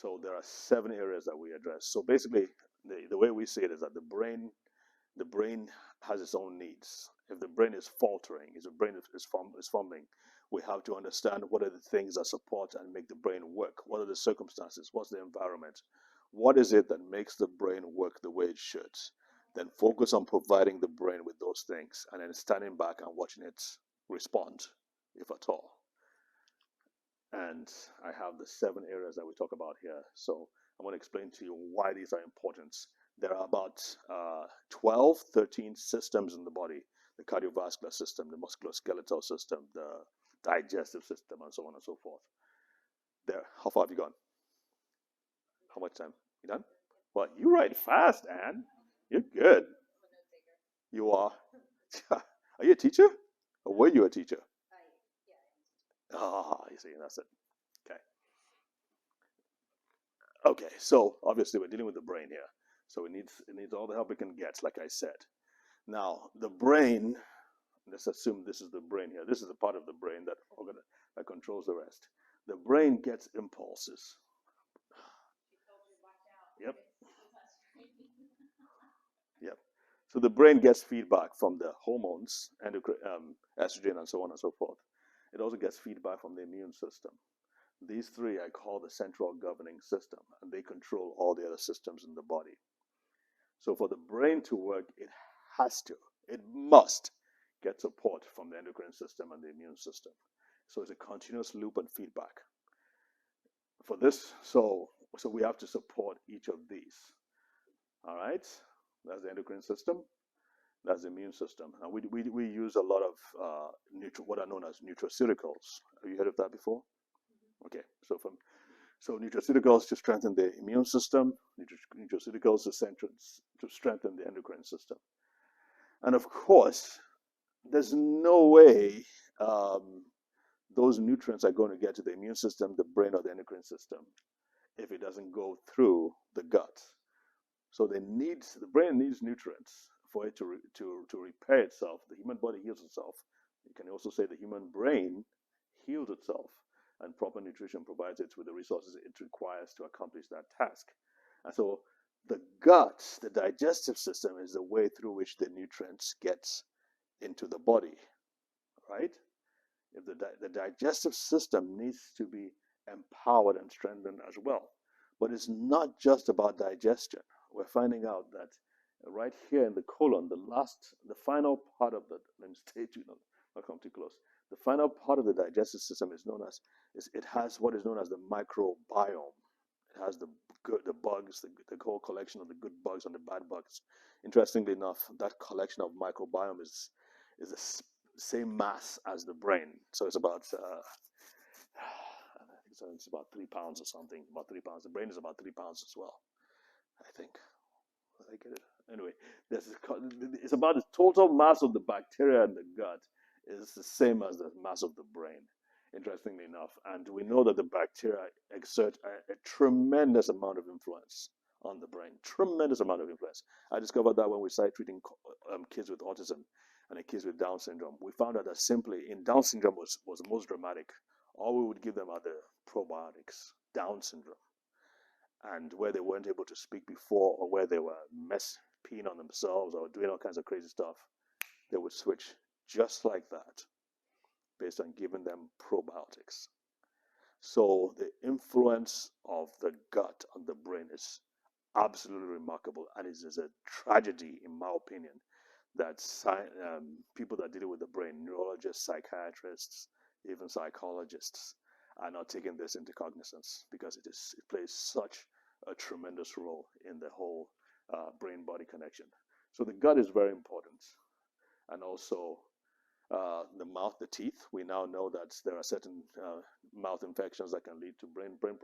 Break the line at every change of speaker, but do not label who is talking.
So there are 7 areas that we address. So basically, the way we see it is that the brain has its own needs. If the brain is faltering, if the brain is fumbling, we have to understand what are the things that support and make the brain work. What are the circumstances? What's the environment? What is it that makes the brain work the way it should? Then focus on providing the brain with those things and then standing back and watching it respond, if at all. And I have the 7 areas that we talk about here. So I'm going to explain to you why these are important. There are about 12, 13 systems in the body: the cardiovascular system, the musculoskeletal system, the digestive system, and so on and so forth. There, how far have you gone? How much time? You done? Well, you write fast, Anne. You're good. You are. Are you a teacher? Or were you a teacher? Ah, you see, that's it. Okay. Okay, so obviously we're dealing with the brain here. So it needs all the help it can get, like I said. Now, the brain, let's assume this is the brain here. This is the part of the brain that controls the rest. The brain gets impulses. Yep. Yep. So the brain gets feedback from the hormones, estrogen, and so on and so forth. It also gets feedback from the immune system. These three I call the central governing system, and they control all the other systems in the body. So for the brain to work, it must get support from the endocrine system and the immune system. So it's a continuous loop and feedback. For this, so we have to support each of these. All right, that's the endocrine system, that's the immune system, and we use a lot of what are known as nutraceuticals. Have you heard of that before? Okay, so nutraceuticals to strengthen the immune system, nutraceuticals to strengthen the endocrine system. And of course, there's no way those nutrients are going to get to the immune system, the brain, or the endocrine system if it doesn't go through the gut. So the brain needs nutrients for it to repair itself. The human body heals itself. You can also say the human brain heals itself, and proper nutrition provides it with the resources it requires to accomplish that task. And so the gut, the digestive system, is the way through which the nutrients get into the body, right? If the digestive system needs to be empowered and strengthened as well. But it's not just about digestion. We're finding out that right here in the colon, the final part of let me stay tuned, not come too close. The final part of the digestive system it has what is known as the microbiome. It has the bugs, the whole collection of the good bugs and the bad bugs. Interestingly enough, that collection of microbiome is the same mass as the brain. So it's about it's about 3 pounds or something. About 3 pounds. The brain is about 3 pounds as well, I think. Did I get it? Anyway, it's about the total mass of the bacteria in the gut is the same as the mass of the brain, interestingly enough. And we know that the bacteria exert a tremendous amount of influence on the brain. Tremendous amount of influence. I discovered that when we started treating kids with autism and kids with Down syndrome. We found out that simply in Down syndrome was the most dramatic. All we would give them are the probiotics, Down syndrome. And where they weren't able to speak before, or where they were peeing on themselves or doing all kinds of crazy stuff, they would switch just like that based on giving them probiotics. So the influence of the gut on the brain is absolutely remarkable, and it is a tragedy, in my opinion, that people that deal with the brain, neurologists, psychiatrists, even psychologists, are not taking this into cognizance, because it plays such a tremendous role in the whole brain-body connection. So the gut is very important, and also the mouth, the teeth. We now know that there are certain mouth infections that can lead to brain problems.